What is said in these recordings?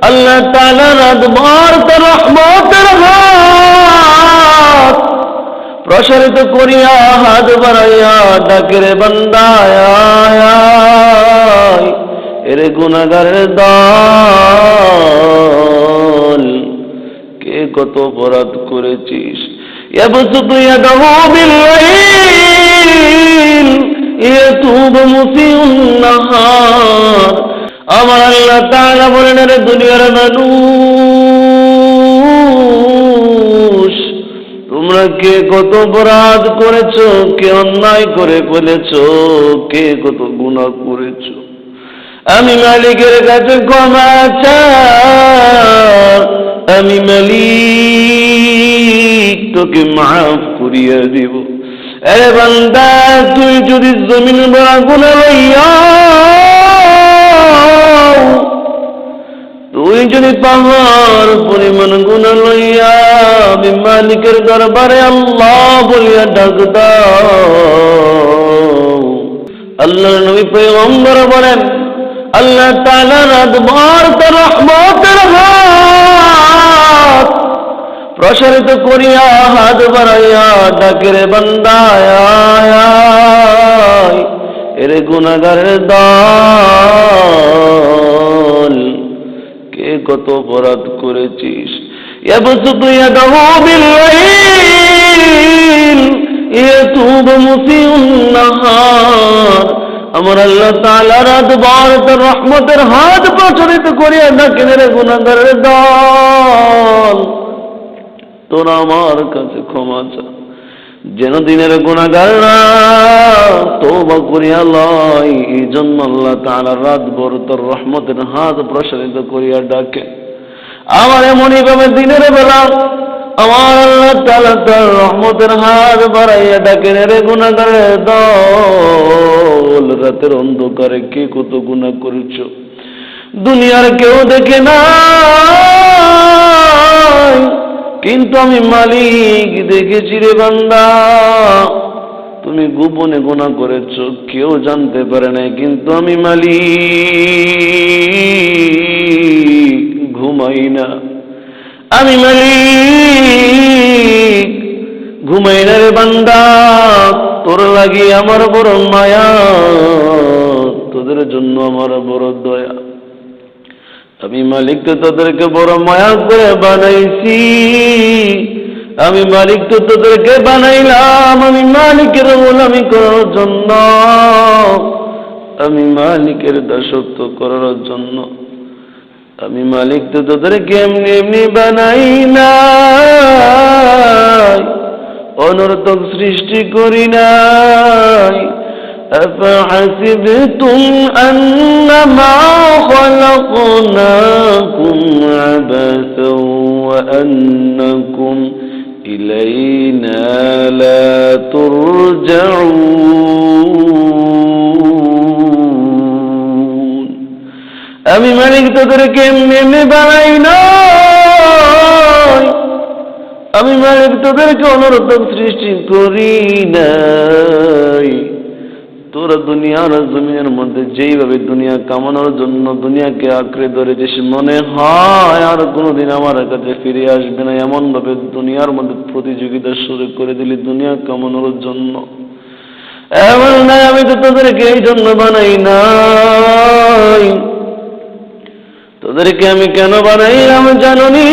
আল্লাহ তাআলা রাতভর তার রহমতের হাত প্রসারিত করিয়া হাত বাড়াইয়া ডাকে রে বান্দা আয়, এরে গুনাহগারের দল, কে কত অপরাধ করেছিস। ইয়াবসুতু ইয়াদাহু বিল-লাইল ইয়াতুবু মুসিউন নাহার। আমার আল্লাহ তাআলা বলেন, রে দুনিয়ার মানুষ, তোমরা কে কত অপরাধ করেছো, কে অন্যায় করে ফেলেছো, কে কত গুনাহ করেছো। আমি মালিকের কাছে ক্ষমা চাই, আমি মালিক তোকে মাফ করিয়া দিব। আরে বান্দা, তুই যদি জমিন ভরা গুনাহ লইয়া, তুই যদি পাহাড় পরিমাণ গুনাহ লইয়া আমি মালিকের দরবারে আল্লাহ বলিয়া ডাক দাও, আল্লাহর নবী পয়গম্বর বলেন, আল্লাহ তাআলা রাতভর তার রহমতের হাত প্রসারিত করিয়া হাত বাড়াইয়া ডাকে রে বান্দা আয়, এরে গুনাহগারের দল, কে কত অপরাধ করেছিস। ইয়াবসুতু ইয়াদাহু বিল-লাইল ইয়াতুবু মুসিউন নাহার। আমার আল্লাহ তাআলা রাতভর তার রহমতের হাত প্রসারিত করিয়া ডাকেন, রে গুনাহগারের দল, তোরা আমার কাছে ক্ষমা চা, যেন দিনের গুনাহগাররা তওবা করিয়া লয়। এই জন্য আল্লাহ তাআলা রাতভর তার রহমতের হাত প্রসারিত করিয়া ডাকে। আমার এমনই ভাবে দিনের বেলা আমার আল্লাহ তাআলা তার রহমতের হাত বাড়াইয়া ডাকেন, রে গুনাহগারের দল, রাতের অন্ধকারে কে কত গুনাহ করেছো, দুনিয়ার কেউ দেখে না, কিন্তু আমি মালিক দেখেছি রে বান্দা। তুমি গোপনে গুনাহ করেছো, কেউ জানতে পারে নাই, কিন্তু আমি মালিক ঘুমাই না, আমি মালিক ঘুমাই না রে বান্দা। তোর লাগি আমার বড় মায়া, তোদের জন্য আমার বড় দয়া। আমি মালিক তো তোদেরকে বড় মায়া করে বানাইছি, আমি মালিক তো তোদেরকে বানাইলাম আমি মালিকের গোলামি করার জন্য, আমি মালিকের দাসত্ব করার জন্য। আমি মালিক তো তোদেরকে এমনি এমনি বানাই নাই, অনর্থক সৃষ্টি করি নাই। أفحسبتم أنما خلقناكم عبثا وأنكم إلينا لا ترجعون। আমি মালিক তোদেরকে এমনি এমনি বানাই নাই, আমি মালিক তোদেরকে অনর্থক সৃষ্টি করি নাই। তোরা দুনিয়ার জমিনের মধ্যে যেইভাবে দুনিয়া কামানোর জন্য দুনিয়াকে আঁকড়ে ধরেছিস, মনে হয় আর কোনোদিন আমার কাছে ফিরে আসবে না, এমন ভাবে দুনিয়ার মধ্যে প্রতিযোগিতা শুরু করে দিলি দুনিয়া কামানোর জন্য। এমন নাই, আমি তো তোদেরকে এই জন্য বানাই নাই। তোদেরকে আমি কেন বানাইলাম জানোনি?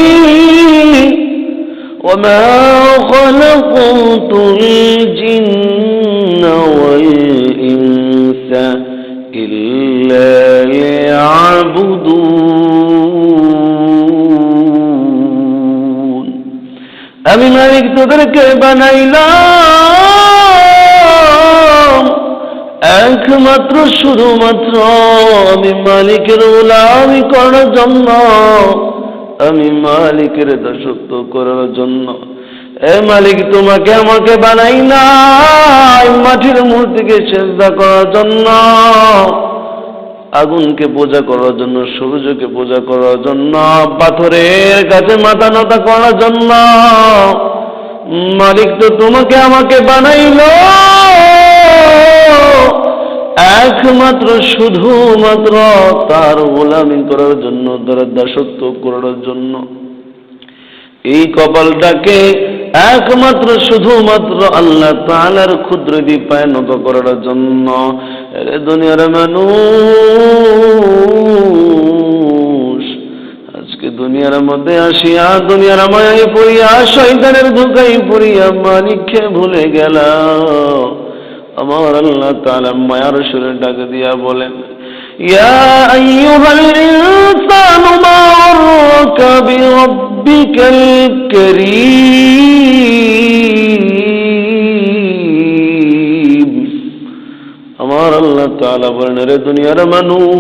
وما خلقت الجن والإنس إلا ليعبدون। আমি মালিক তোদেরকে বানাইলাম একমাত্র শুধুমাত্র আমি মালিকের গোলামি করার জন্য, আমি মালিকের দাসত্ব করার জন্য। এ মালিক, তোমাকে আমাকে বানাই নাই মাটির মূর্তিকে সেজদা করার জন্য, আগুনকে পূজা করার জন্য, সূর্যকে পূজা করার জন্য, পাথরের কাছে মাথা নত করার জন্য। মালিক তো তোমাকে আমাকে বানাইল একমাত্র শুধুমাত্র তার গোলামি করার জন্য, তার দাসত্ব করার জন্য। এই কপালটাকে একমাত্র শুধুমাত্র আল্লাহ তাআলার ক্ষুদ্র দীপায় নত করার জন্য। এরে দুনিয়ার মানুষ, আজকে দুনিয়ার মধ্যে আসিয়া দুনিয়ার মায়ায় পড়িয়া শয়তানের ধোঁকায় পড়িয়া মালিককে ভুলে গেল। আমার আল্লাহ তাআলা মায়ার সুরে ডাক দিয়া বলেন, ইয়া আইয়ুহাল ইনসানু মা গাররাকা বিরাব্বিকাল কারীম। আমার আল্লাহ তাআলা বলেন, রে দুনিয়ার মানুষ,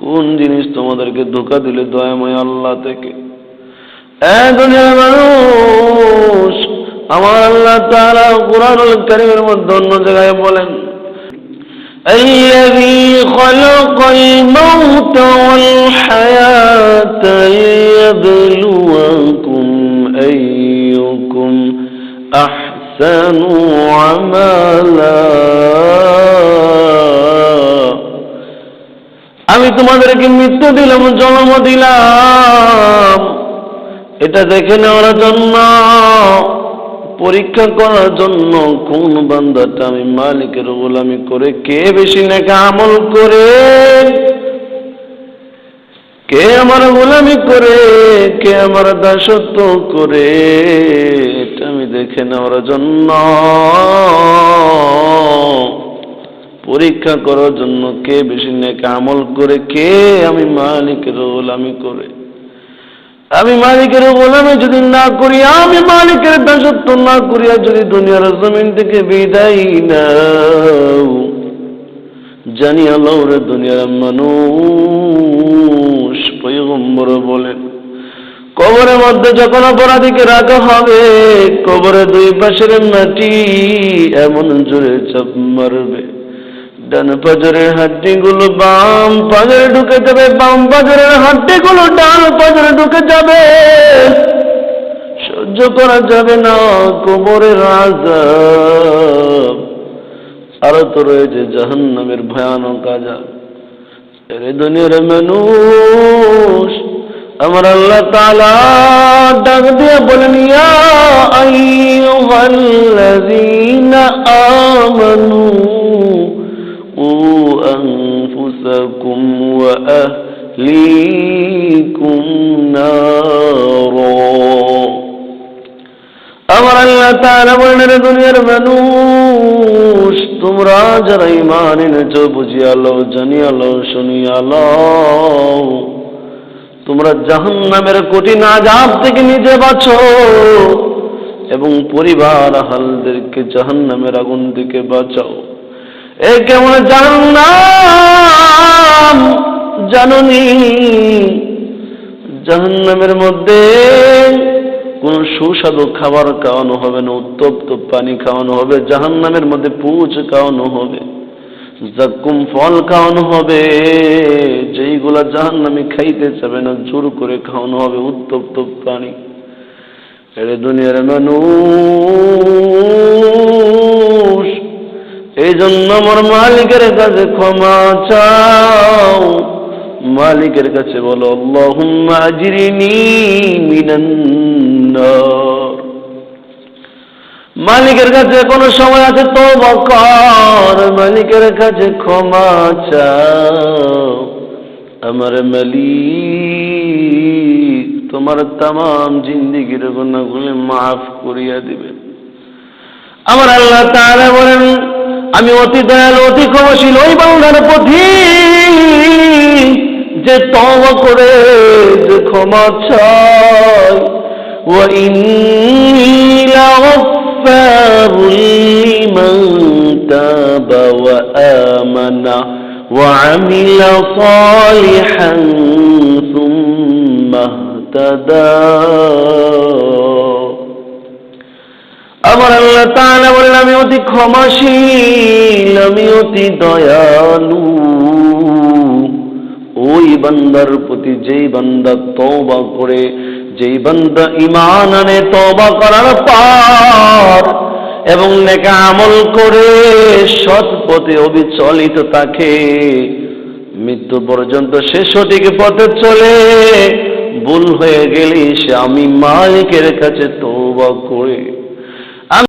কোন জিনিস তোমাদেরকে ধোঁকা দিলে দয়াময় আল্লাহ থেকে? দুনিয়ার মানুষ, আমার আল্লাহ তাআলা কুরআনুল কারীমের মধ্যে অন্য জায়গায় বলেন, আল্লাযী খালাকাল মাউতা ওয়াল হায়াতা লিয়াবলুয়াকুম আইয়ুকুম আহসানু আমালা। আমি তোমাদেরকে মৃত্যু দিলাম, জন্ম দিলাম, এটা দেখে নেওয়ার জন্য, পরীক্ষা করার জন্য কোন বান্দাটা আমি মালিকের গোলামি করে কে বেশি নেক আমল করে, কে আমার গোলামি করে, কে আমার দাসত্ব করে, এটা আমি দেখে নেওয়ার জন্য, পরীক্ষা করার জন্য কে বেশি নেক আমল করে, কে আমি মালিকের গোলামি করে। আমি মালিকের গোলামি যদি না করি, আমি মালিকের দাসত্ব না করিয়া যদি দুনিয়ার জমিন থেকে বিদায় নাও, জানিয়া লও রে দুনিয়ার মানুষ, পয়গম্বর বলেন, কবরের মধ্যে যখন অপরাধীকে রাখা হবে, কবরের দুই পাশের মাটি এমন জোরে চাপ মারবে, ডান পাজরের হাড্ডিগুলো বাম পাজরে ঢুকে যাবে, বাম পাজরের হাড্ডিগুলো ডান পাজরে ঢুকে যাবে, সহ্য করা যাবে না কবরের আযাব। আর তো রয়েছে জাহান্নামের ভয়ানক আযাব। এরে দুনিয়ার মানুষ, আমার আল্লাহ তাআলা ডাক দিয়ে বলেন, ইয়া আইয়ুহাল্লাযীনা আমানু أنفسكم وأهليكم نارا। আমার আল্লাহ তাআলা বলেন, রে দুনিয়ার মানুষ, তোমরা যারা ঈমান এনেছো, বুঝিয়া লও, জানিয়া লও, শুনিয়া লও, তোমরা জাহান্নামের কঠিন আযাব থেকে নিজে বাঁচো এবং পরিবার আহলদেরকে জাহান্নামের আগুন থেকে বাঁচাও। এ কেমন জাহান্নাম জাননি? জাহান্নামের মধ্যে কোন সুস্বাদু খাবার খাওয়ানো হবে না, উত্তপ্ত পানি খাওয়ানো হবে, জাহান্নামের মধ্যে পুঁজ খাওয়ানো হবে, জাক্কুম ফল খাওয়ানো হবে, যেইগুলা জাহান্নামী খাইতে চাবে না জোর করে খাওয়ানো হবে উত্তপ্ত পানি। এর দুনিয়ার মানুষ, এই জন্য আমার মালিকের কাছে ক্ষমা চাও, মালিকের কাছে বলো, আল্লাহুম্মা আজরিনি মিনান নার। মালিকের কাছে কোনো সময় আছে তওবা কর, মালিকের কাছে ক্ষমা চাও। আমার মালিক তোমার तमाम জিন্দেগীর গুনাহগুলো মাফ করিয়া দিবেন। আমার আল্লাহ তাআলা বলেন, আমি অতি দয়ালু, অতি ক্ষমাশীল ওই বান্দার প্রতি যে তওবা করে, যে ক্ষমা চায়। ওয়া ইন্নী লাগাফফারুল লিমান তাবা ওয়া আমানা ওয়া আমিলা সালিহান সুম্মা ইহতাদা। আমার আল্লাহ তাআলা বলেন, আমি অতি ক্ষমাশীল, আমি অতি দয়ালু ওই বান্দার প্রতি যেই বান্দা তওবা করে, যেই বান্দা ঈমান আনে, তওবা করার পর এবং নেক আমল করে সৎ পথে অবিচলিত থাকে, মৃত্যু পর্যন্ত সে সঠিক পথে চলে, ভুল হয়ে গেলে সে আমি মালিকের কাছে তওবা করে